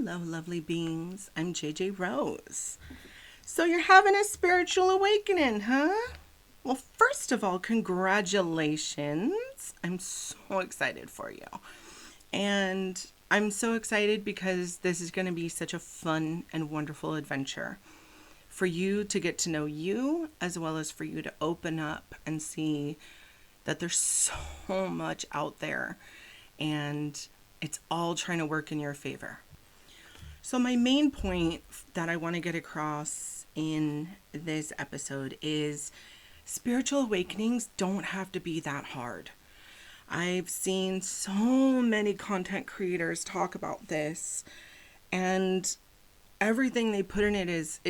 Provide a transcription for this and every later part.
Hello, lovely beings. I'm JJ Rose. So, you're having a spiritual awakening, huh? Well, first of all, congratulations. I'm so excited for you. And I'm so excited because this is going to be such a fun and wonderful adventure for you to get to know you, as well as for you to open up and see that there's so much out there and it's all trying to work in your favor. So, my main point that I want to get across in this episode is spiritual awakenings don't have to be that hard. I've seen so many content creators talk about this, and everything they put in it is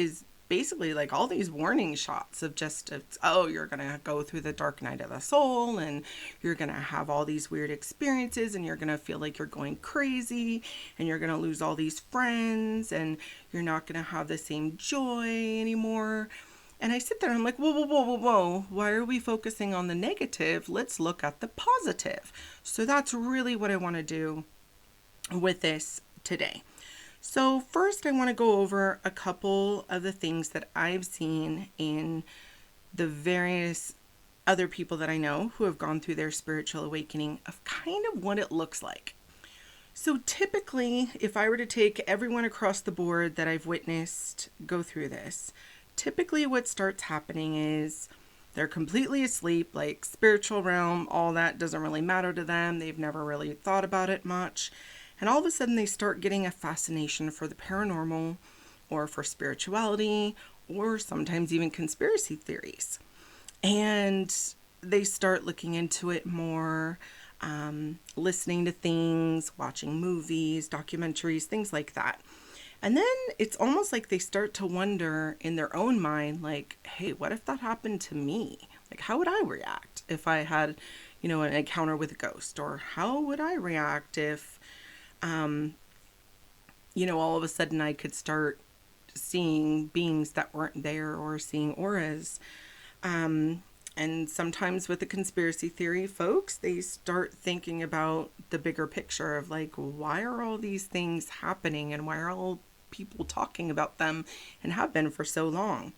basically like all these warning shots of just oh, you're gonna go through the dark night of the soul, and you're gonna have all these weird experiences, and you're gonna feel like you're going crazy, and you're gonna lose all these friends, and you're not gonna have the same joy anymore. And I sit there and I'm like, whoa, whoa, whoa, whoa, whoa. Why are we focusing on the negative? Let's look at the positive. So that's really what I want to do with this today. So, first, I want to go over a couple of the things that I've seen in the various other people that I know who have gone through their spiritual awakening of kind of what it looks like. So, typically, if I were to take everyone across the board that I've witnessed go through this, typically what starts happening is they're completely asleep, like spiritual realm, all that doesn't really matter to them. They've never really thought about it much. And all of a sudden, they start getting a fascination for the paranormal or for spirituality or sometimes even conspiracy theories. And they start looking into it more, listening to things, watching movies, documentaries, things like that. And then it's almost like they start to wonder in their own mind, like, hey, what if that happened to me? Like, how would I react if I had, an encounter with a ghost? Or how would I react if all of a sudden I could start seeing beings that weren't there or seeing auras. And sometimes with the conspiracy theory folks, they start thinking about the bigger picture of like, why are all these things happening and why are all people talking about them and have been for so long?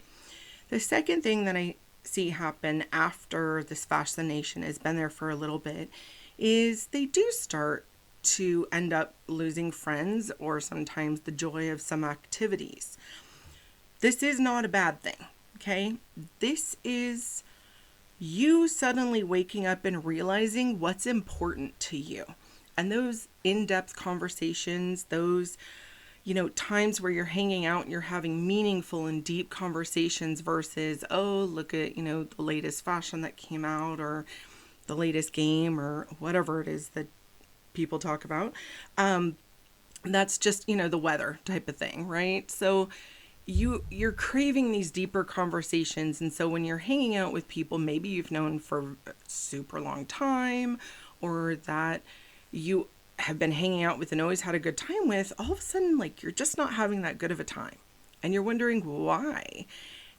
The second thing that I see happen after this fascination has been there for a little bit is they do start to end up losing friends or sometimes the joy of some activities. This is not a bad thing, okay? This is you suddenly waking up and realizing what's important to you. And those in-depth conversations, those times where you're hanging out and you're having meaningful and deep conversations versus, oh, look at, the latest fashion that came out or the latest game or whatever it is that people talk about. That's just, the weather type of thing, right? So you're craving these deeper conversations. And so when you're hanging out with people, maybe you've known for a super long time or that you have been hanging out with and always had a good time with, all of a sudden, like, you're just not having that good of a time. And you're wondering why.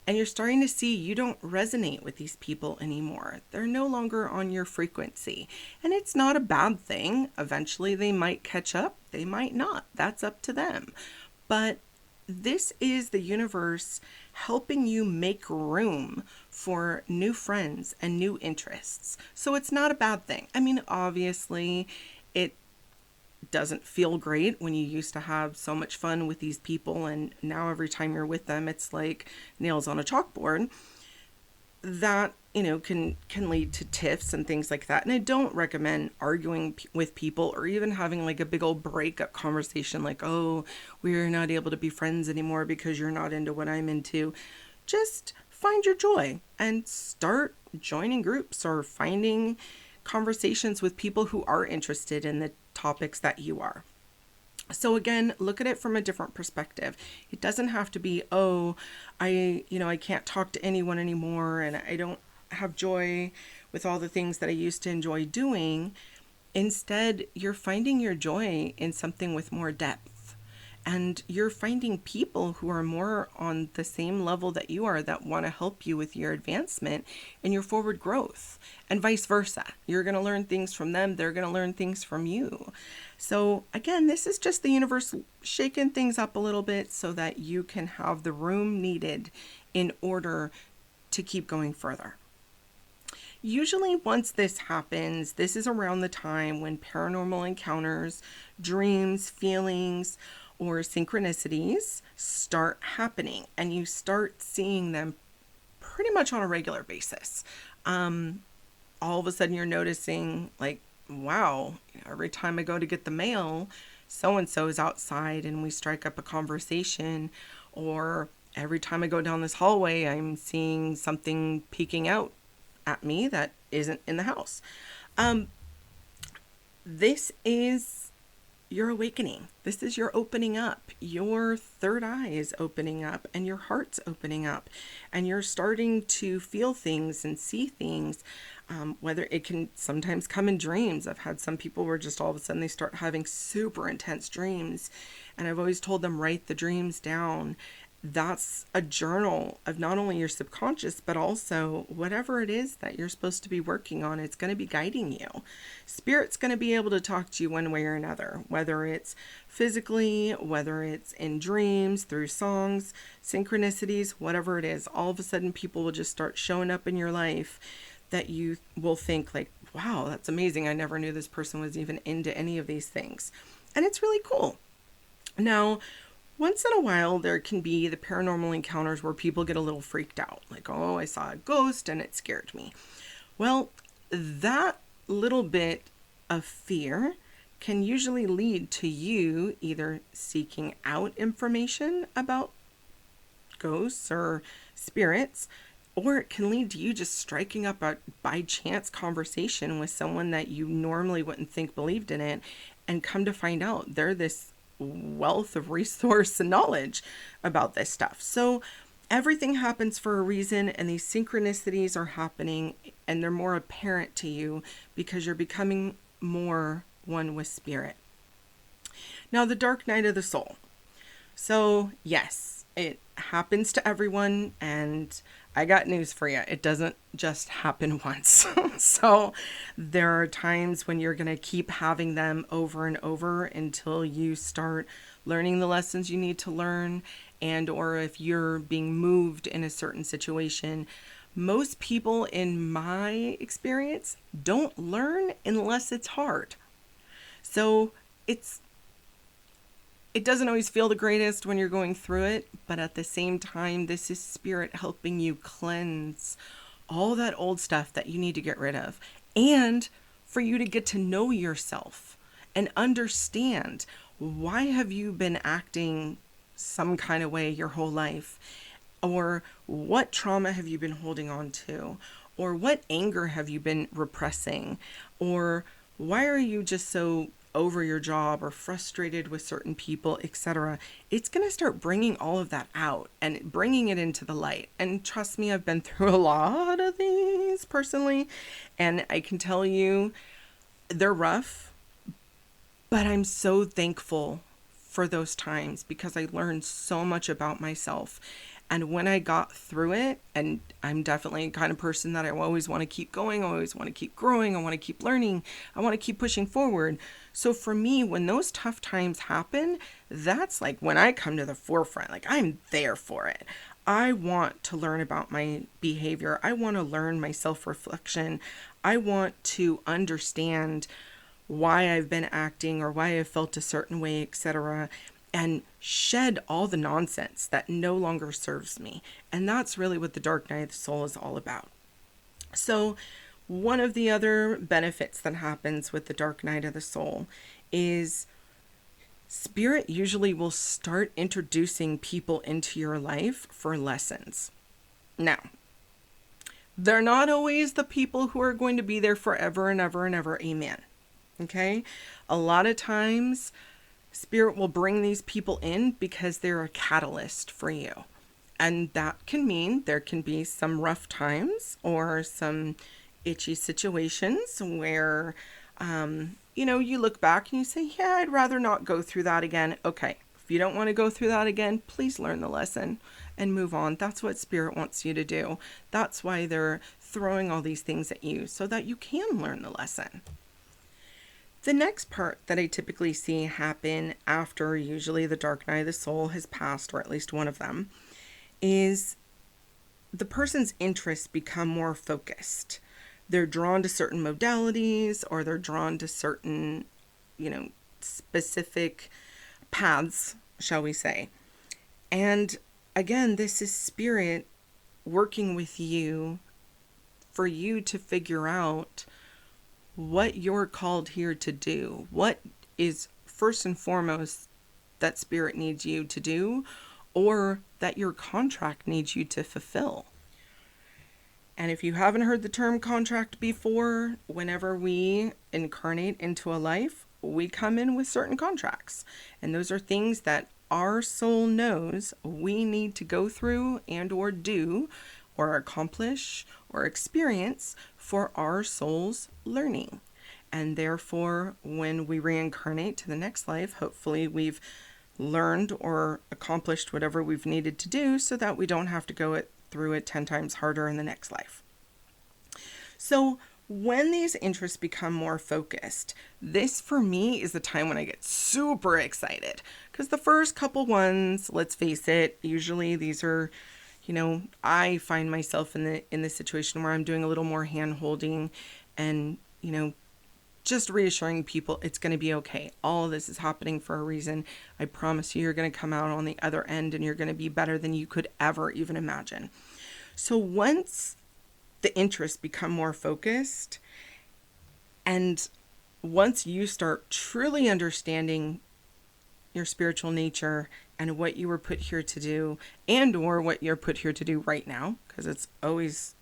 And you're starting to see you don't resonate with these people anymore. They're no longer on your frequency. And it's not a bad thing. Eventually they might catch up. They might not. That's up to them. But this is the universe helping you make room for new friends and new interests. So it's not a bad thing. I mean, obviously, it doesn't feel great when you used to have so much fun with these people and now every time you're with them it's like nails on a chalkboard. That can lead to tiffs and things like that. And I don't recommend arguing with people or even having like a big old breakup conversation like, oh, we're not able to be friends anymore because you're not into what I'm into. Just find your joy and start joining groups or finding conversations with people who are interested in the topics that you are. So again, look at it from a different perspective. It doesn't have to be, oh, I can't talk to anyone anymore and I don't have joy with all the things that I used to enjoy doing. Instead, you're finding your joy in something with more depth. And you're finding people who are more on the same level that you are that want to help you with your advancement and your forward growth, and vice versa. You're going to learn things from them, they're going to learn things from you. So, again, this is just the universe shaking things up a little bit so that you can have the room needed in order to keep going further. Usually, once this happens, this is around the time when paranormal encounters, dreams, feelings, or synchronicities start happening, and you start seeing them pretty much on a regular basis. All of a sudden, you're noticing, like, wow, every time I go to get the mail, so and so is outside and we strike up a conversation. Or every time I go down this hallway, I'm seeing something peeking out at me that isn't in the house. This is your awakening. This is your opening up. Your third eye is opening up and your heart's opening up, and you're starting to feel things and see things. Whether it can sometimes come in dreams. I've had some people where just all of a sudden they start having super intense dreams, and I've always told them, write the dreams down. That's a journal of not only your subconscious, but also whatever it is that you're supposed to be working on. It's going to be guiding you. Spirit's going to be able to talk to you one way or another, whether it's physically, whether it's in dreams, through songs, synchronicities, whatever it is. All of a sudden, people will just start showing up in your life that you will think like, wow, that's amazing. I never knew this person was even into any of these things. And it's really cool. Now, once in a while, there can be the paranormal encounters where people get a little freaked out. Like, oh, I saw a ghost and it scared me. Well, that little bit of fear can usually lead to you either seeking out information about ghosts or spirits, or it can lead to you just striking up a by chance conversation with someone that you normally wouldn't think believed in it, and come to find out they're this wealth of resource and knowledge about this stuff. So everything happens for a reason, and these synchronicities are happening and they're more apparent to you because you're becoming more one with spirit. Now, the dark night of the soul. So yes, it happens to everyone, and I got news for you. It doesn't just happen once. So there are times when you're going to keep having them over and over until you start learning the lessons you need to learn, and or if you're being moved in a certain situation. Most people, in my experience, don't learn unless it's hard. So it doesn't always feel the greatest when you're going through it, but at the same time, this is spirit helping you cleanse all that old stuff that you need to get rid of, and for you to get to know yourself and understand, why have you been acting some kind of way your whole life? Or what trauma have you been holding on to? Or what anger have you been repressing? Or why are you just so over your job or frustrated with certain people, etc.? It's going to start bringing all of that out and bringing it into the light. And trust me, I've been through a lot of these personally, and I can tell you they're rough, but I'm so thankful for those times because I learned so much about myself. And when I got through it, and I'm definitely the kind of person that I always want to keep going, I always want to keep growing, I want to keep learning, I want to keep pushing forward. So for me, when those tough times happen, that's like when I come to the forefront, like I'm there for it. I want to learn about my behavior. I want to learn my self-reflection. I want to understand why I've been acting or why I've felt a certain way, etc., and shed all the nonsense that no longer serves me. And that's really what the dark night of the soul is all about. So one of the other benefits that happens with the dark night of the soul is spirit usually will start introducing people into your life for lessons. Now, they're not always the people who are going to be there forever and ever and ever. Amen. Okay? A lot of times, spirit will bring these people in because they're a catalyst for you. And that can mean there can be some rough times or some itchy situations where, you look back and you say, yeah, I'd rather not go through that again. Okay, If you don't want to go through that again, please learn the lesson and move on. That's what Spirit wants you to do. That's why they're throwing all these things at you, so that you can learn the lesson. The next part that I typically see happen after usually the dark night of the soul has passed, or at least one of them, is the person's interests become more focused. They're drawn to certain modalities, or they're drawn to certain, specific paths, shall we say. And again, this is Spirit working with you for you to figure out what you're called here to do. What is first and foremost that Spirit needs you to do, or that your contract needs you to fulfill. And if you haven't heard the term contract before, whenever we incarnate into a life, we come in with certain contracts. And those are things that our soul knows we need to go through and or do or accomplish or experience for our soul's learning. And therefore, when we reincarnate to the next life, hopefully we've learned or accomplished whatever we've needed to do, so that we don't have to go through it 10 times harder in the next life. So when these interests become more focused, this for me is the time when I get super excited, because the first couple ones, let's face it, usually these are, I find myself in the situation where I'm doing a little more hand holding and, just reassuring people it's going to be okay. All of this is happening for a reason. I promise you're going to come out on the other end, and you're going to be better than you could ever even imagine. So once the interests become more focused, and once you start truly understanding your spiritual nature and what you were put here to do, and or what you're put here to do right now, because it's always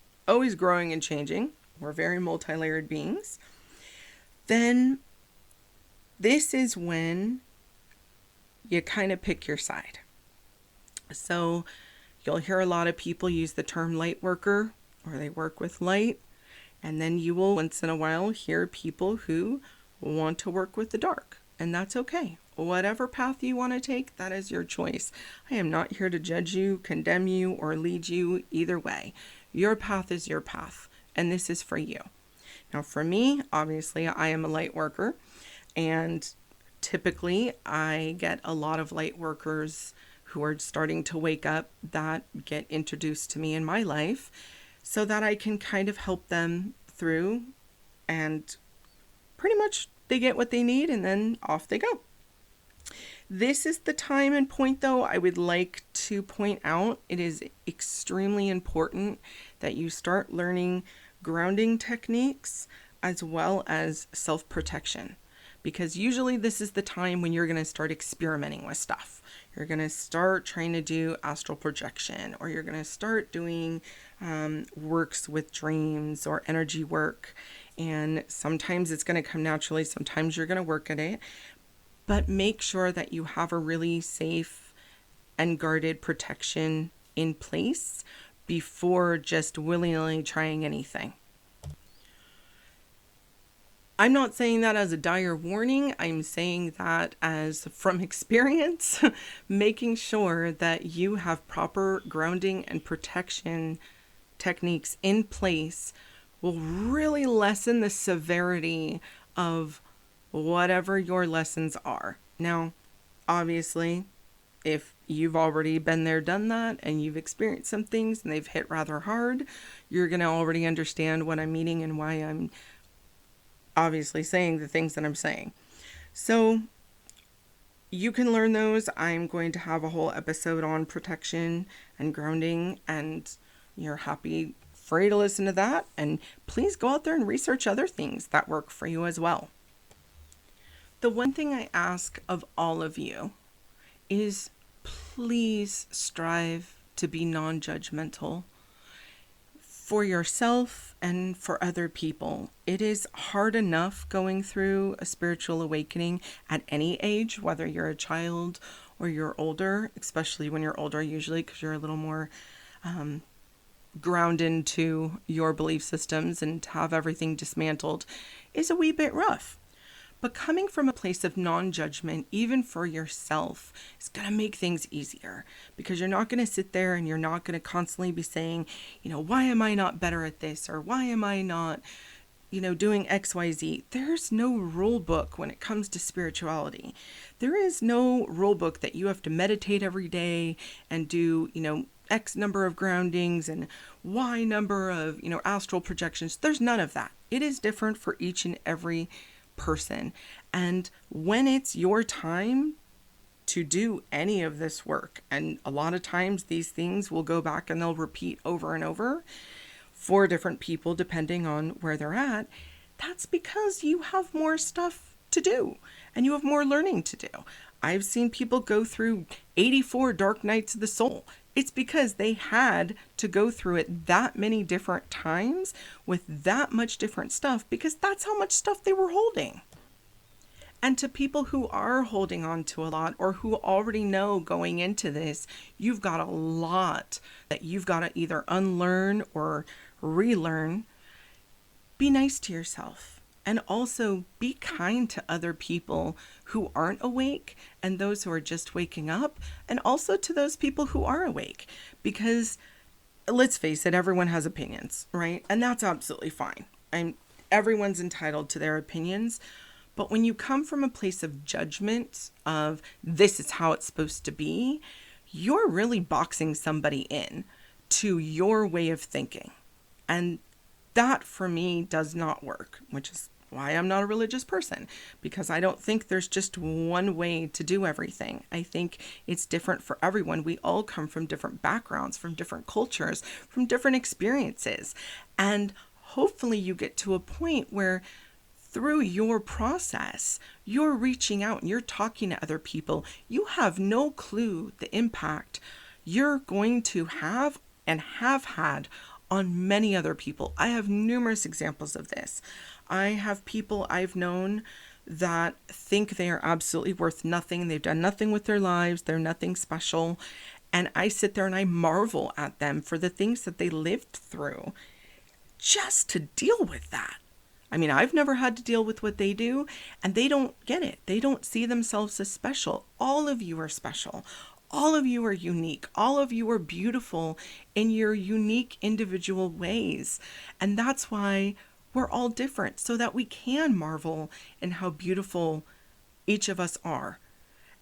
growing and changing. We're very multi-layered beings. Then this is when you kind of pick your side. So you'll hear a lot of people use the term light worker, or they work with light. And then you will once in a while hear people who want to work with the dark. And that's okay. Whatever path you want to take, that is your choice. I am not here to judge you, condemn you, or lead you either way. Your path is your path, and this is for you. Now for me, obviously, I am a light worker, and typically I get a lot of light workers who are starting to wake up that get introduced to me in my life, so that I can kind of help them through, and pretty much they get what they need and then off they go. This is the time and point, though, I would like to point out it is extremely important that you start learning grounding techniques as well as self-protection, because usually this is the time when you're going to start experimenting with stuff. You're going to start trying to do astral projection, or you're going to start doing works with dreams or energy work. And sometimes it's going to come naturally. Sometimes you're going to work at it. But make sure that you have a really safe and guarded protection in place before just willy-nilly trying anything. I'm not saying that as a dire warning. I'm saying that as from experience, making sure that you have proper grounding and protection techniques in place will really lessen the severity of whatever your lessons are. Now, obviously, if you've already been there, done that, and you've experienced some things and they've hit rather hard, you're going to already understand what I'm meaning and why I'm obviously saying the things that I'm saying. So you can learn those. I'm going to have a whole episode on protection and grounding, and you're free to listen to that. And please go out there and research other things that work for you as well. The one thing I ask of all of you is please strive to be non-judgmental for yourself and for other people. It is hard enough going through a spiritual awakening at any age, whether you're a child or you're older, especially when you're older usually, because you're a little more grounded into your belief systems, and to have everything dismantled is a wee bit rough. But coming from a place of non-judgment, even for yourself, is going to make things easier, because you're not going to sit there and you're not going to constantly be saying, why am I not better at this? Or why am I not, doing XYZ? There's no rule book when it comes to spirituality. There is no rule book that you have to meditate every day and do, X number of groundings and Y number of, astral projections. There's none of that. It is different for each and every person. And when it's your time to do any of this work, and a lot of times these things will go back and they'll repeat over and over for different people depending on where they're at, that's because you have more stuff to do and you have more learning to do. I've seen people go through 84 dark nights of the soul. It's because they had to go through it that many different times with that much different stuff, because that's how much stuff they were holding. And to people who are holding on to a lot, or who already know going into this, you've got a lot that you've got to either unlearn or relearn. Be nice to yourself. And also be kind to other people who aren't awake and those who are just waking up, and also to those people who are awake. Because let's face it, everyone has opinions, right? And that's absolutely fine. Everyone's entitled to their opinions. But when you come from a place of judgment of this is how it's supposed to be, you're really boxing somebody in to your way of thinking. And that for me does not work, which is why I'm not a religious person, because I don't think there's just one way to do everything. I think it's different for everyone. We all come from different backgrounds, from different cultures, from different experiences. And hopefully you get to a point where through your process, you're reaching out and you're talking to other people. You have no clue the impact you're going to have and have had on many other people. I have numerous examples of this. I have people I've known that think they are absolutely worth nothing. They've done nothing with their lives. They're nothing special. And I sit there and I marvel at them for the things that they lived through just to deal with that. I mean, I've never had to deal with what they do, and they don't get it. They don't see themselves as special. All of you are special. All of you are unique. All of you are beautiful in your unique individual ways. And that's why we're all different, so that we can marvel in how beautiful each of us are.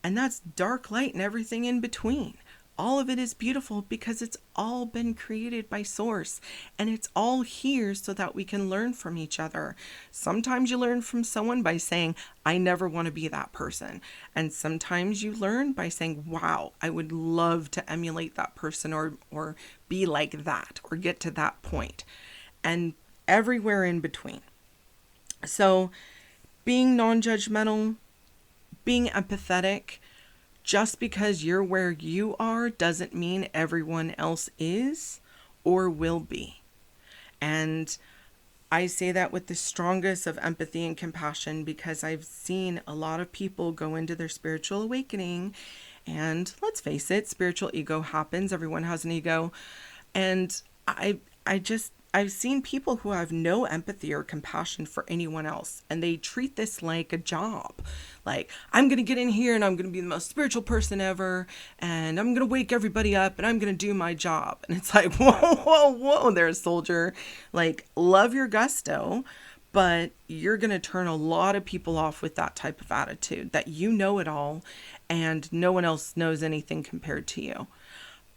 And that's dark, light, and everything in between. All of it is beautiful because it's all been created by Source, and it's all here so that we can learn from each other. Sometimes you learn from someone by saying, I never want to be that person. And sometimes you learn by saying, wow, I would love to emulate that person or be like that or get to that point. And everywhere in between. So being non-judgmental, being empathetic, just because you're where you are doesn't mean everyone else is or will be. And I say that with the strongest of empathy and compassion, because I've seen a lot of people go into their spiritual awakening, and let's face it, spiritual ego happens. Everyone has an ego. And I've seen people who have no empathy or compassion for anyone else, and they treat this like a job. Like, I'm going to get in here and I'm going to be the most spiritual person ever, and I'm going to wake everybody up and I'm going to do my job. And it's like, whoa there, soldier. Like, love your gusto, but you're going to turn a lot of people off with that type of attitude, that you know it all and no one else knows anything compared to you.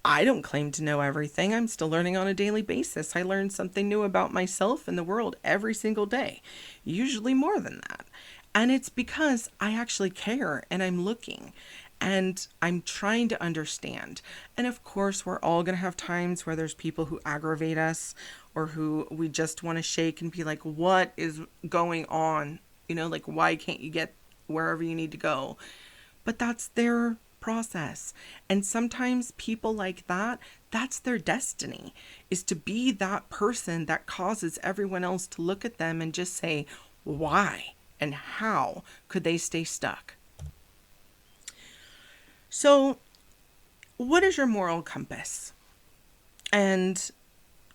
I don't claim to know everything. I'm still learning on a daily basis. I learn something new about myself and the world every single day, usually more than that. And it's because I actually care and I'm looking and I'm trying to understand. And of course, we're all going to have times where there's people who aggravate us or who we just want to shake and be like, what is going on? Like, why can't you get wherever you need to go? But that's their process. And sometimes people like that, that's their destiny, is to be that person that causes everyone else to look at them and just say, why and how could they stay stuck? So what is your moral compass? And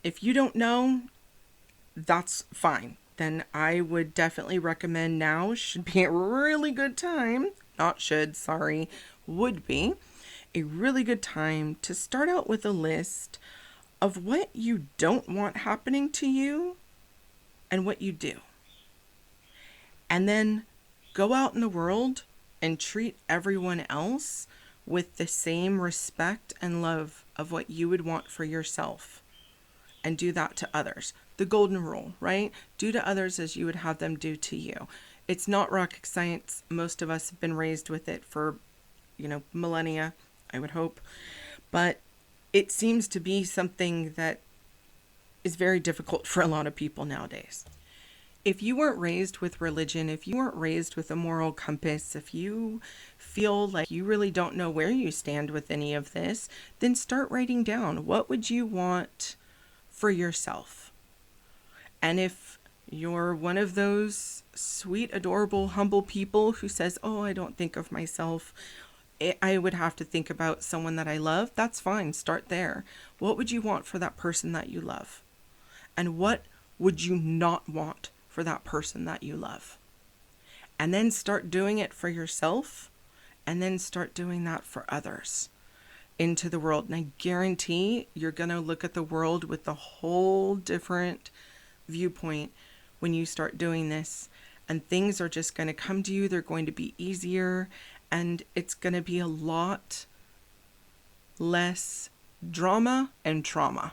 if you don't know, that's fine. then I would definitely recommend now should be a really good time, not should, sorry, would be a really good time to start out with a list of what you don't want happening to you and what you do. And then go out in the world and treat everyone else with the same respect and love of what you would want for yourself. And do that to others. The golden rule, right? Do to others as you would have them do to you. It's not rocket science. Most of us have been raised with it for, millennia, I would hope. But it seems to be something that is very difficult for a lot of people nowadays. If you weren't raised with religion, if you weren't raised with a moral compass, if you feel like you really don't know where you stand with any of this, then start writing down, what would you want for yourself? And if you're one of those sweet, adorable, humble people who says, oh, I don't think of myself, I would have to think about someone that I love, that's fine. Start there. What would you want for that person that you love? And what would you not want for that person that you love? And then start doing it for yourself, and then start doing that for others into the world. And I guarantee you're going to look at the world with a whole different viewpoint when you start doing this, and things are just going to come to you. They're going to be easier, and it's going to be a lot less drama and trauma.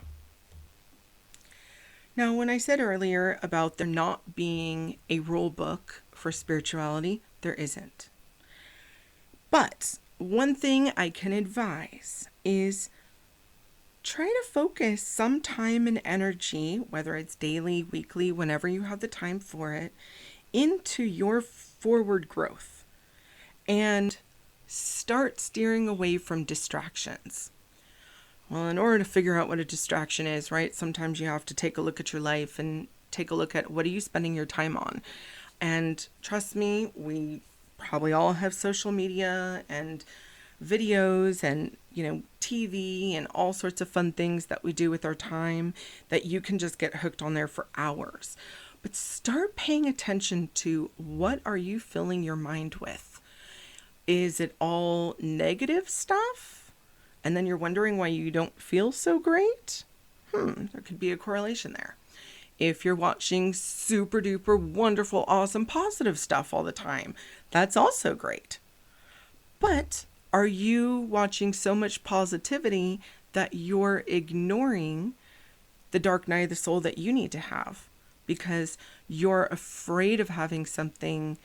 Now, when I said earlier about there not being a rule book for spirituality, there isn't. But one thing I can advise is try to focus some time and energy, whether it's daily, weekly, whenever you have the time for it, into your forward growth and start steering away from distractions. Well, in order to figure out what a distraction is, right, sometimes you have to take a look at your life and take a look at what are you spending your time on. And trust me, we probably all have social media and videos and, TV and all sorts of fun things that we do with our time that you can just get hooked on there for hours. But start paying attention to what are you filling your mind with? Is it all negative stuff? And then you're wondering why you don't feel so great? There could be a correlation there. If you're watching super duper wonderful, awesome, positive stuff all the time, that's also great. But are you watching so much positivity that you're ignoring the dark night of the soul that you need to have because you're afraid of having something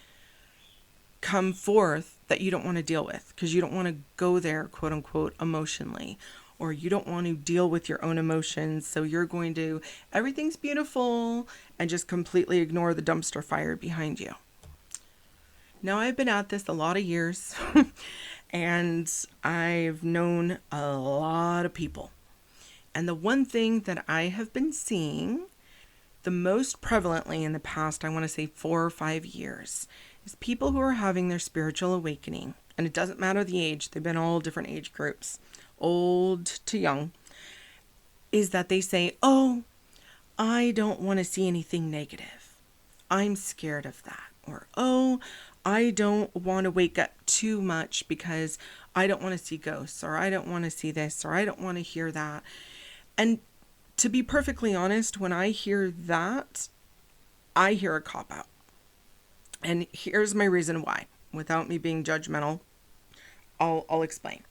come forth that you don't want to deal with because you don't want to go there, quote unquote, emotionally, or you don't want to deal with your own emotions. So you're going to, everything's beautiful, and just completely ignore the dumpster fire behind you. Now, I've been at this a lot of years and I've known a lot of people. And the one thing that I have been seeing the most prevalently in the past, I want to say 4 or 5 years, is people who are having their spiritual awakening. And it doesn't matter the age, they've been all different age groups, old to young, is that they say, oh, I don't want to see anything negative. I'm scared of that. Or, oh, I don't want to wake up too much because I don't want to see ghosts, or I don't want to see this, or I don't want to hear that. And to be perfectly honest, when I hear that, I hear a cop-out. And here's my reason why. Without me being judgmental, I'll explain.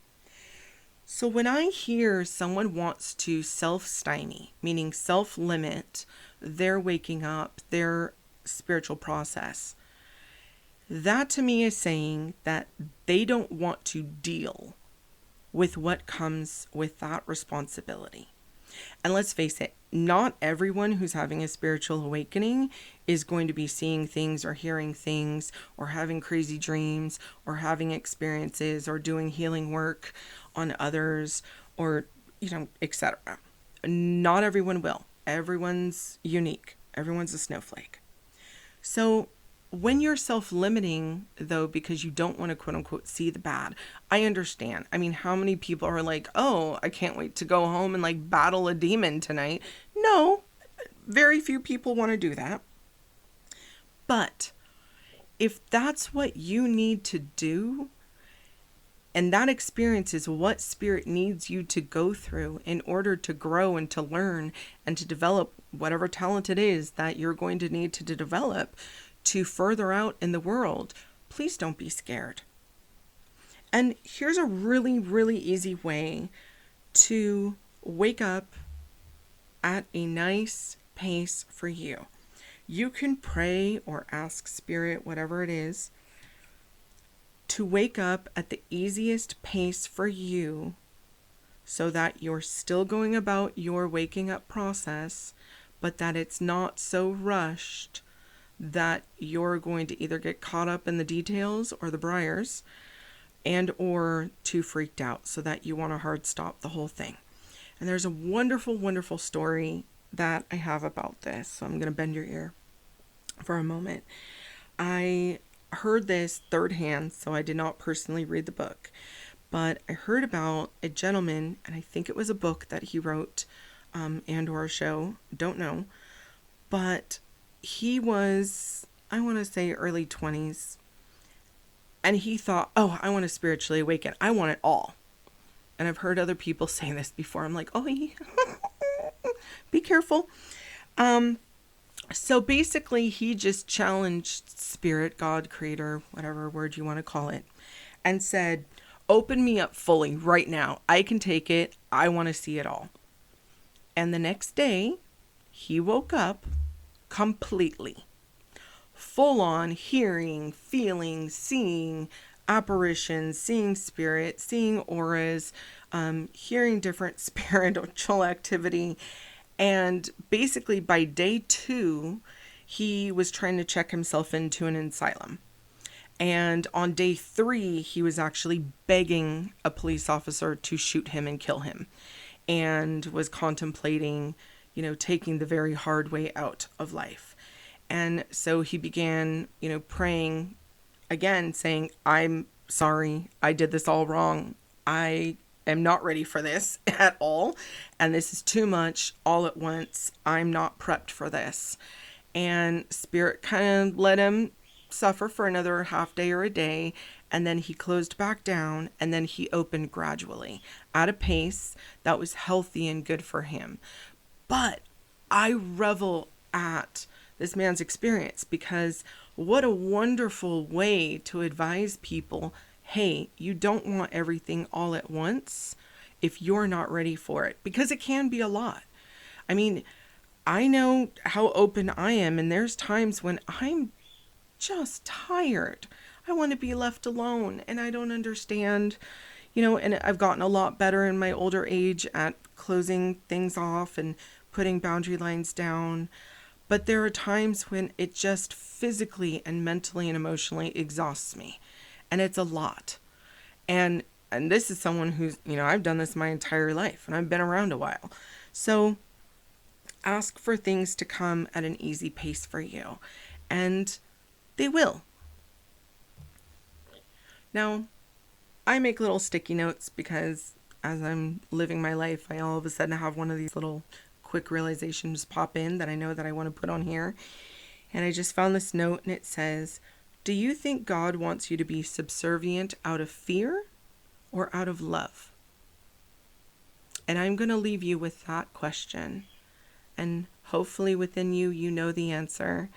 So when I hear someone wants to self-stymie, meaning self-limit their waking up, their spiritual process, that to me is saying that they don't want to deal with what comes with that responsibility. And let's face it, not everyone who's having a spiritual awakening is going to be seeing things or hearing things or having crazy dreams or having experiences or doing healing work on others or, etc. Not everyone will. Everyone's unique. Everyone's a snowflake. So when you're self-limiting, though, because you don't want to, quote unquote, see the bad, I understand. I mean, how many people are like, oh, I can't wait to go home and battle a demon tonight? No, very few people want to do that. But if that's what you need to do, and that experience is what Spirit needs you to go through in order to grow and to learn and to develop whatever talent it is that you're going to need to develop to further out in the world, please don't be scared. And here's a really, really easy way to wake up at a nice pace for you. You can pray or ask Spirit, whatever it is, to wake up at the easiest pace for you so that you're still going about your waking up process, but that it's not so rushed that you're going to either get caught up in the details or the briars and or too freaked out so that you want to hard stop the whole thing. And there's a wonderful, wonderful story that I have about this. So I'm going to bend your ear for a moment. I heard this third hand, so I did not personally read the book, but I heard about a gentleman, and I think it was a book that he wrote and or a show, don't know, but he was, I want to say early 20s, and he thought, oh, I want to spiritually awaken. I want it all. And I've heard other people say this before. I'm like, oh, yeah. Be careful. So basically, he just challenged Spirit, God, Creator, whatever word you want to call it, and said, open me up fully right now. I can take it. I want to see it all. And the next day, he woke up completely, full on hearing, feeling, seeing apparitions, seeing Spirit, seeing auras, hearing different spiritual activity. And basically by day 2, he was trying to check himself into an asylum. And on day 3, he was actually begging a police officer to shoot him and kill him, and was contemplating, taking the very hard way out of life. And so he began, praying again, saying, I'm sorry, I did this all wrong. I am not ready for this at all. And this is too much all at once. I'm not prepped for this. And Spirit kind of let him suffer for another half day or a day. And then he closed back down, and then he opened gradually at a pace that was healthy and good for him. But I revel at this man's experience, because what a wonderful way to advise people, hey, you don't want everything all at once if you're not ready for it, because it can be a lot. I mean, I know how open I am, and there's times when I'm just tired. I want to be left alone, and I don't understand, and I've gotten a lot better in my older age at closing things off and putting boundary lines down. But there are times when it just physically and mentally and emotionally exhausts me. And it's a lot. And this is someone who's, I've done this my entire life, and I've been around a while. So ask for things to come at an easy pace for you. And they will. Now, I make little sticky notes because as I'm living my life, I all of a sudden have one of these little quick realizations pop in that I know that I want to put on here. And I just found this note, and it says, do you think God wants you to be subservient out of fear or out of love? And I'm going to leave you with that question. And hopefully within you, you know the answer.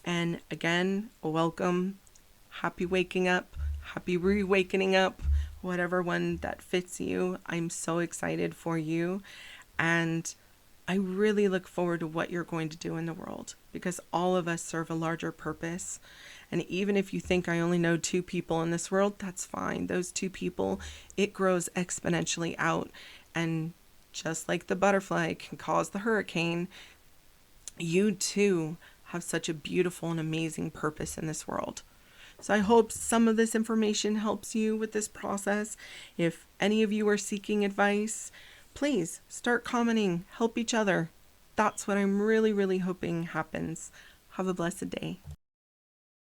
And again, welcome. Happy waking up. Happy reawakening up. Whatever one that fits you. I'm so excited for you. And I really look forward to what you're going to do in the world, because all of us serve a larger purpose. And even if you think I only know 2 people in this world, that's fine. Those 2 people, it grows exponentially out. And just like the butterfly can cause the hurricane, you too have such a beautiful and amazing purpose in this world. So I hope some of this information helps you with this process. If any of you are seeking advice, please start commenting, help each other. That's what I'm really, really hoping happens. Have a blessed day.